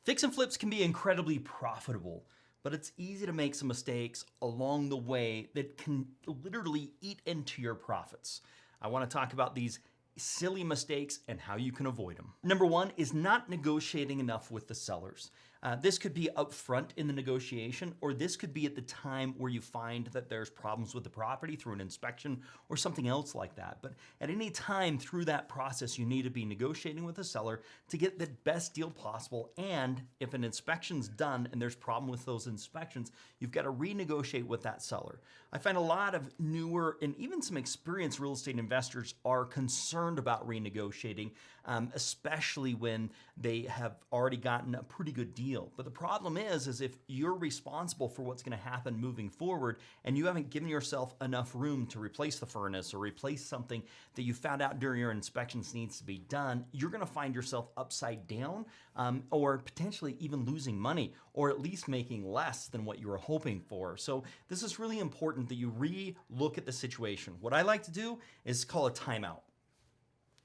Fix and flips can be incredibly profitable, but it's easy to make some mistakes along the way that can literally eat into your profits. I want to talk about these silly mistakes and how you can avoid them. Number one is not negotiating enough with the sellers. This could be upfront in the negotiation, or this could be at the time where you find that there's problems with the property through an inspection or something else like that. But at any time through that process, you need to be negotiating with the seller to get the best deal possible. And if an inspection's done and there's a problem with those inspections, you've got to renegotiate with that seller. I find a lot of newer and even some experienced real estate investors are concerned about renegotiating, especially when they have already gotten a pretty good deal. But the problem is if you're responsible for what's going to happen moving forward and you haven't given yourself enough room to replace the furnace or replace something that you found out during your inspections needs to be done, you're going to find yourself upside down or potentially even losing money, or at least making less than what you were hoping for. So this is really important that you re-look at the situation. What I like to do is call a timeout.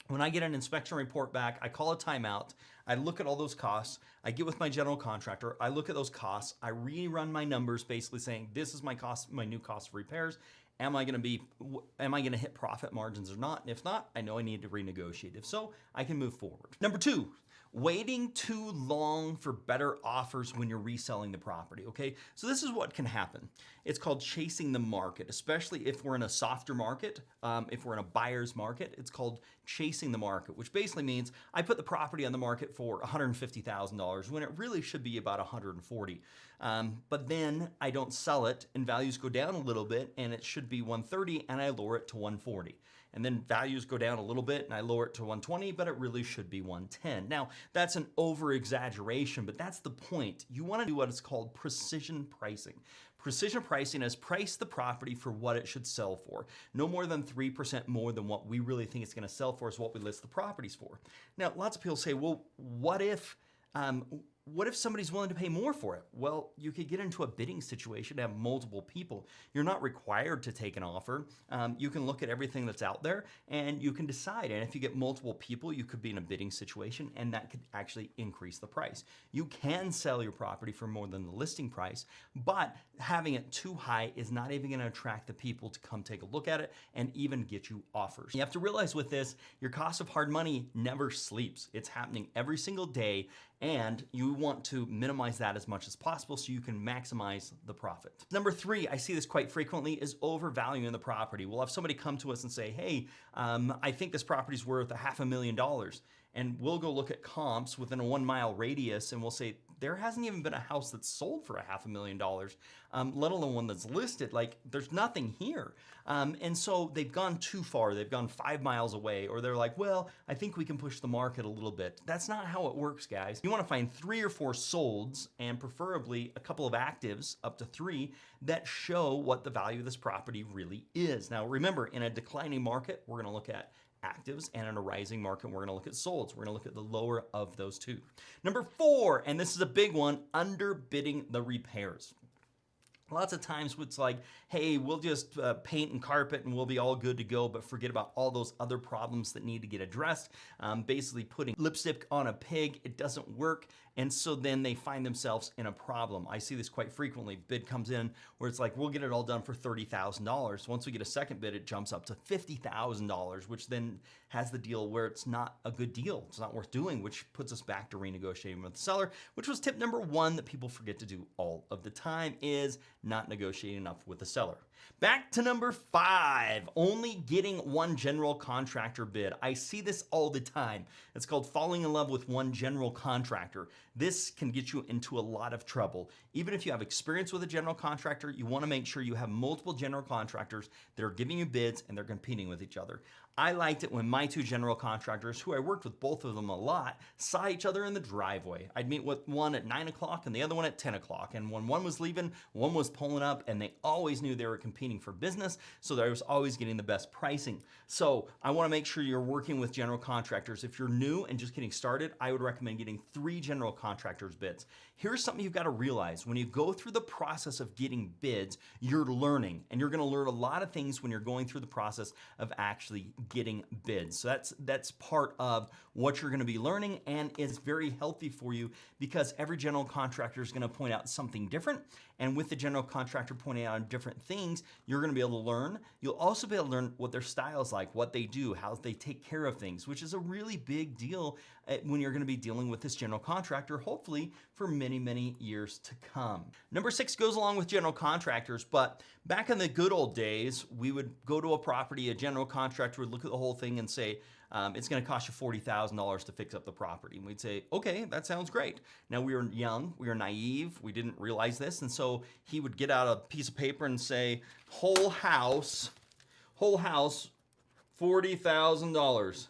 When I get an inspection report back, I call a timeout, I look at all those costs, I get with my general contractor, I look at those costs, I rerun my numbers basically saying, this is my cost, my new cost of repairs. Am I going to hit profit margins or not? And if not, I know I need to renegotiate. If so, I can move forward. Number two, waiting too long for better offers when you're reselling the property, okay? So this is what can happen. It's called chasing the market, especially if we're in a softer market, if we're in a buyer's market, it's called chasing the market, which basically means I put the property on the market for $150,000 when it really should be about $140,000. But then I don't sell it and values go down a little bit and it should be $130,000 and I lower it to $140,000. And then values go down a little bit and I lower it to $120,000, but it really should be $110,000. Now, that's an over exaggeration, but that's the point. You want to do what is called precision pricing. Precision pricing is price the property for what it should sell for. No more than 3% more than what we really think it's going to sell for is what we list the properties for. Now, lots of people say, well, what if somebody's willing to pay more for it? Well, you could get into a bidding situation, have multiple people. You're not required to take an offer. You can look at everything that's out there and you can decide. And if you get multiple people, you could be in a bidding situation and that could actually increase the price. You can sell your property for more than the listing price, but having it too high is not even going to attract the people to come take a look at it and even get you offers. You have to realize with this, your cost of hard money never sleeps. It's happening every single day. And you want to minimize that as much as possible so you can maximize the profit. Number three, I see this quite frequently, is overvaluing the property. We'll have somebody come to us and say, hey, I think this property's worth $500,000. And we'll go look at comps within a 1 mile radius and we'll say, there hasn't even been a house that's sold for $500,000, let alone one that's listed. Like, there's nothing here. And so they've gone too far. They've gone 5 miles away, or they're like, well, I think we can push the market a little bit. That's not how it works, guys. You want to find 3 or 4 solds and preferably a couple of actives, up to 3, that show what the value of this property really is. Now, remember, in a declining market, we're going to look at actives, and in a rising market, we're going to look at solds. We're going to look at the lower of those two. Number 4, and this is a big one, underbidding the repairs. Lots of times it's like, hey, we'll just paint and carpet and we'll be all good to go, but forget about all those other problems that need to get addressed. Basically putting lipstick on a pig, it doesn't work. And so then they find themselves in a problem. I see this quite frequently. Bid comes in where it's like, we'll get it all done for $30,000. Once we get a second bid, it jumps up to $50,000, which then has the deal where it's not a good deal. It's not worth doing, which puts us back to renegotiating with the seller, which was tip number 1 that people forget to do all of the time, is not negotiating enough with the seller. Back to number 5, only getting one general contractor bid. I see this all the time. It's called falling in love with one general contractor. This can get you into a lot of trouble. Even if you have experience with a general contractor, you want to make sure you have multiple general contractors that are giving you bids and they're competing with each other. I liked it when my 2 general contractors, who I worked with both of them a lot, saw each other in the driveway. I'd meet with one at 9 o'clock and the other one at 10 o'clock. And when one was leaving, one was pulling up, and they always knew they were competing for business. So I was always getting the best pricing. So I want to make sure you're working with general contractors. If you're new and just getting started, I would recommend getting 3 general contractors bids. Here's something you've got to realize. When you go through the process of getting bids, you're learning, and you're going to learn a lot of things when you're going through the process of actually getting bids. So that's part of what you're gonna be learning, and it's very healthy for you because every general contractor is gonna point out something different. And with the general contractor pointing out different things, you're gonna be able to learn. You'll also be able to learn what their style is like, what they do, how they take care of things, which is a really big deal when you're gonna be dealing with this general contractor, hopefully for many, many years to come. Number 6 goes along with general contractors, but back in the good old days, we would go to a property, a general contractor would look at the whole thing and say, it's gonna cost you $40,000 to fix up the property. And we'd say, okay, that sounds great. Now we were young, we were naive, we didn't realize this. And so he would get out a piece of paper and say, whole house, $40,000.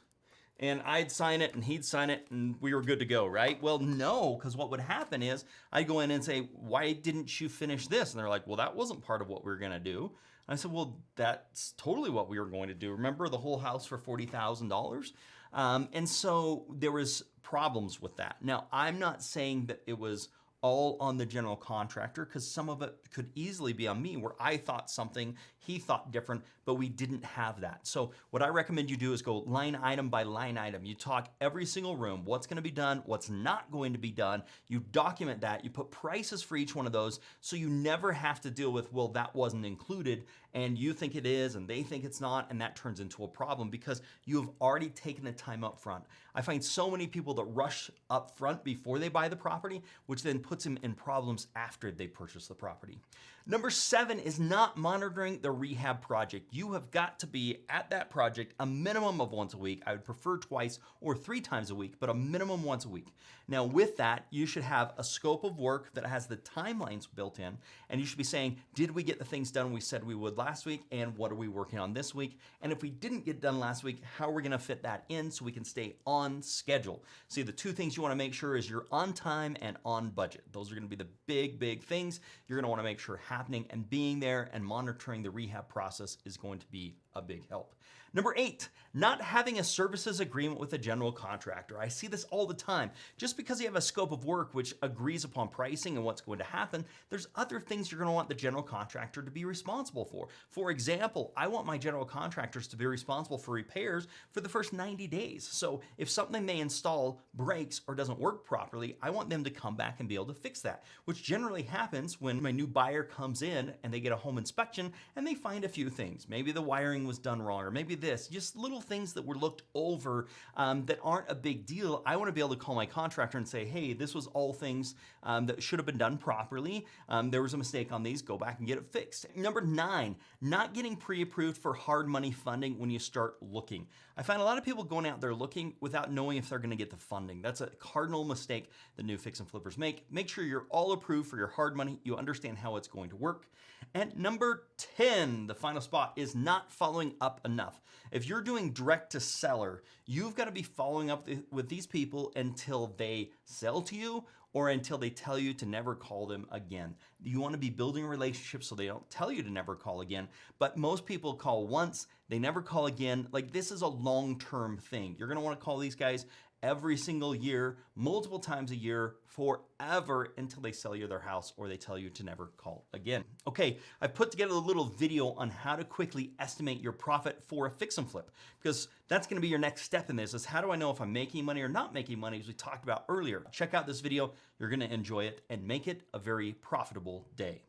And I'd sign it and he'd sign it and we were good to go, right? Well, no, because what would happen is I'd go in and say, why didn't you finish this? And they're like, well, that wasn't part of what we were gonna do. And I said, well, that's totally what we were going to do. Remember the whole house for $40,000? And so there was problems with that. Now, I'm not saying that it was all on the general contractor, because some of it could easily be on me where I thought something, he thought different, but we didn't have that. So what I recommend you do is go line item by line item. You talk every single room, what's gonna be done, what's not going to be done. You document that, you put prices for each one of those, so you never have to deal with, well, that wasn't included, and you think it is, and they think it's not, and that turns into a problem because you have already taken the time up front. I find so many people that rush up front before they buy the property, which then puts them in problems after they purchase the property. Number 7 is not monitoring the rehab project. You have got to be at that project a minimum of once a week. I would prefer twice or 3 times a week, but a minimum once a week. Now with that, you should have a scope of work that has the timelines built in, and you should be saying, did we get the things done we said we would last week, and what are we working on this week? And if we didn't get done last week, how are we gonna fit that in so we can stay on schedule? See, the 2 things you wanna make sure is you're on time and on budget. Those are gonna be the big things you're gonna wanna make sure happening, and being there and monitoring the rehab process is going to be a big help. Number 8, not having a services agreement with a general contractor. I see this all the time. Just because you have a scope of work which agrees upon pricing and what's going to happen, there's other things you're going to want the general contractor to be responsible for. For example, I want my general contractors to be responsible for repairs for the first 90 days. So if something they install breaks or doesn't work properly, I want them to come back and be able to fix that, which generally happens when my new buyer comes in and they get a home inspection and they find a few things. Maybe the wiring was done wrong, or maybe this, just little things that were looked over that aren't a big deal. I want to be able to call my contractor and say, hey, this was all things that should have been done properly. There was a mistake on these, go back and get it fixed. Number 9, not getting pre-approved for hard money funding when you start looking. I find a lot of people going out there looking without knowing if they're going to get the funding. That's a cardinal mistake that new fix and flippers make. Make sure you're all approved for your hard money. You understand how it's going to work. And number 10, the final spot, is not following up enough. If you're doing direct to seller, you've got to be following up with these people until they sell to you or until they tell you to never call them again. You want to be building relationships so they don't tell you to never call again, but most people call once, they never call again. Like, this is a long-term thing. You're going to want to call these guys every single year, multiple times a year, forever, until they sell you their house or they tell you to never call again. Okay, I put together a little video on how to quickly estimate your profit for a fix and flip, because that's gonna be your next step in this, is how do I know if I'm making money or not making money, as we talked about earlier. Check out this video, you're gonna enjoy it, and make it a very profitable day.